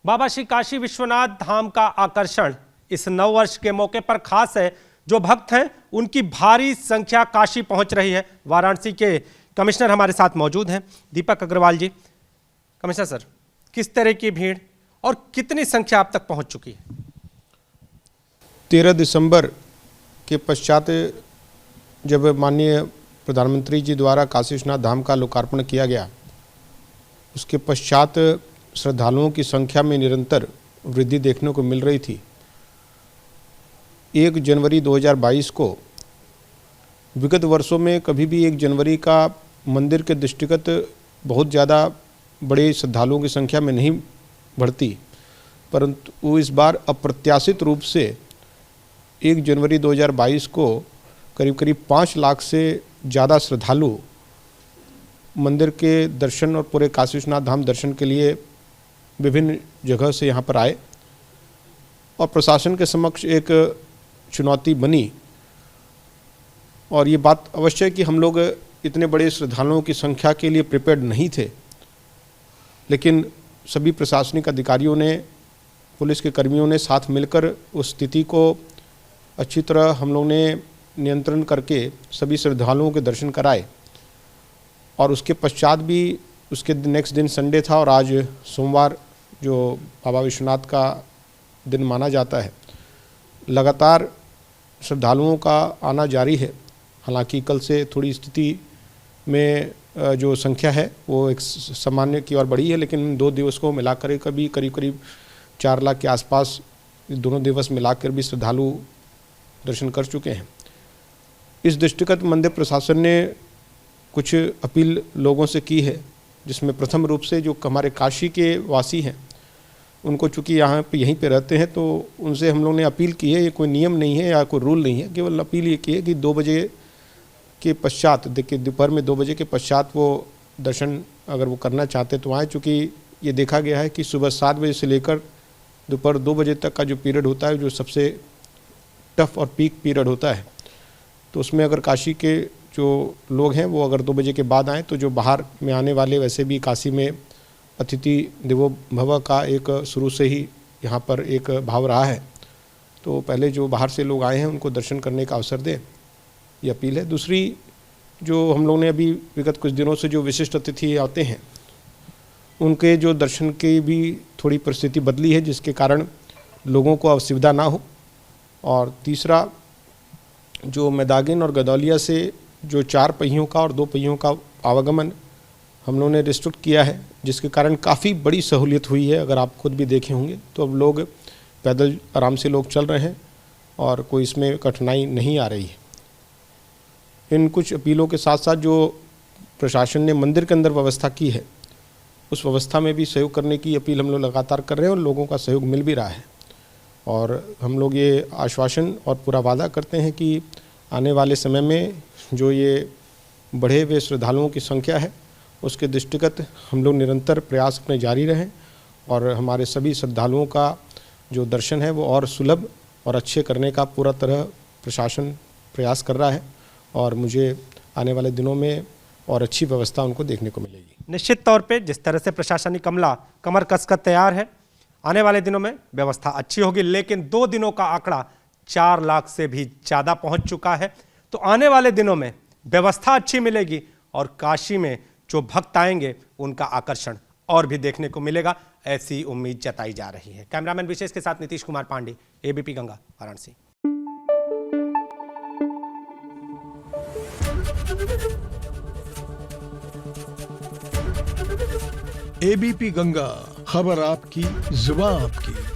बाबा श्री काशी विश्वनाथ धाम का आकर्षण इस नववर्ष के मौके पर खास है। जो भक्त हैं उनकी भारी संख्या काशी पहुंच रही है। वाराणसी के कमिश्नर हमारे साथ मौजूद हैं, दीपक अग्रवाल जी। कमिश्नर सर, किस तरह की भीड़ और कितनी संख्या अब तक पहुंच चुकी है? 13 दिसंबर के पश्चात जब माननीय प्रधानमंत्री जी द्वारा काशी विश्वनाथ धाम का लोकार्पण किया गया, उसके पश्चात श्रद्धालुओं की संख्या में निरंतर वृद्धि देखने को मिल रही थी। 1 जनवरी 2022 को विगत वर्षों में कभी भी 1 जनवरी का मंदिर के दृष्टिगत बहुत ज़्यादा बड़े श्रद्धालुओं की संख्या में नहीं बढ़ती, परंतु इस बार अप्रत्याशित रूप से 1 जनवरी 2022 को करीब 5 लाख से ज़्यादा श्रद्धालु मंदिर के दर्शन और पूरे काशी विश्वनाथ धाम दर्शन के लिए विभिन्न जगह से यहाँ पर आए और प्रशासन के समक्ष एक चुनौती बनी। और ये बात अवश्य है कि हम लोग इतने बड़े श्रद्धालुओं की संख्या के लिए प्रिपेयर्ड नहीं थे, लेकिन सभी प्रशासनिक अधिकारियों ने, पुलिस के कर्मियों ने साथ मिलकर उस स्थिति को अच्छी तरह हम लोग ने नियंत्रण करके सभी श्रद्धालुओं के दर्शन कराए। और उसके पश्चात भी उसके नेक्स्ट दिन संडे था और आज सोमवार जो बाबा विश्वनाथ का दिन माना जाता है, लगातार श्रद्धालुओं का आना जारी है। हालांकि कल से थोड़ी स्थिति में जो संख्या है वो एक सामान्य की ओर बढ़ी है, लेकिन 2 दिवस को मिलाकर कभी करीब 4 लाख के आसपास दोनों दिवस मिलाकर भी श्रद्धालु दर्शन कर चुके हैं। इस दृष्टिगत मंदिर प्रशासन ने कुछ अपील लोगों से की है, जिसमें प्रथम रूप से जो हमारे काशी के वासी हैं उनको, चूँकि यहाँ पे यहीं पे रहते हैं, तो उनसे हम लोग ने अपील की है। ये कोई नियम नहीं है या कोई रूल नहीं है, केवल अपील ये की है कि 2 बजे के पश्चात, देखिए दोपहर में 2 बजे के पश्चात वो दर्शन अगर वो करना चाहते तो आए। चूँकि ये देखा गया है कि सुबह 7 बजे से लेकर दोपहर 2 बजे तक का जो पीरियड होता है, जो सबसे टफ और पीक पीरियड होता है, तो उसमें अगर काशी के जो लोग हैं वो अगर 2 बजे के बाद आएँ तो जो बाहर में आने वाले, वैसे भी काशी में अतिथि देवो भव का एक शुरू से ही यहाँ पर एक भाव रहा है, तो पहले जो बाहर से लोग आए हैं उनको दर्शन करने का अवसर दें, ये अपील है। दूसरी, जो हम लोग ने अभी विगत कुछ दिनों से जो विशिष्ट अतिथि आते हैं उनके जो दर्शन की भी थोड़ी परिस्थिति बदली है, जिसके कारण लोगों को असुविधा ना हो। और तीसरा, जो मैदागिन और गदौलिया से जो 4 पहियों का और 2 पहियों का आवागमन हम लोगों ने रिस्ट्रिक्ट किया है, जिसके कारण काफ़ी बड़ी सहूलियत हुई है। अगर आप खुद भी देखे होंगे तो अब लोग पैदल आराम से लोग चल रहे हैं और कोई इसमें कठिनाई नहीं आ रही है। इन कुछ अपीलों के साथ साथ जो प्रशासन ने मंदिर के अंदर व्यवस्था की है, उस व्यवस्था में भी सहयोग करने की अपील हम लोग लगातार कर रहे हैं और लोगों का सहयोग मिल भी रहा है। और हम लोग ये आश्वासन और पूरा वादा करते हैं कि आने वाले समय में जो ये बढ़े हुए श्रद्धालुओं की संख्या है, उसके दृष्टिगत हम लोग निरंतर प्रयास अपने जारी रहें और हमारे सभी श्रद्धालुओं का जो दर्शन है वो और सुलभ और अच्छे करने का पूरा तरह प्रशासन प्रयास कर रहा है। और मुझे आने वाले दिनों में और अच्छी व्यवस्था उनको देखने को मिलेगी। निश्चित तौर पे जिस तरह से प्रशासनिक अमला कमर कसकर तैयार है, आने वाले दिनों में व्यवस्था अच्छी होगी। लेकिन 2 दिनों का आंकड़ा 4 लाख से भी ज़्यादा पहुंच चुका है, तो आने वाले दिनों में व्यवस्था अच्छी मिलेगी और काशी में जो भक्त आएंगे उनका आकर्षण और भी देखने को मिलेगा, ऐसी उम्मीद जताई जा रही है। कैमरामैन विशेष के साथ नीतीश कुमार पांडे, एबीपी गंगा, वाराणसी। एबीपी गंगा, खबर आपकी, जुबान आपकी।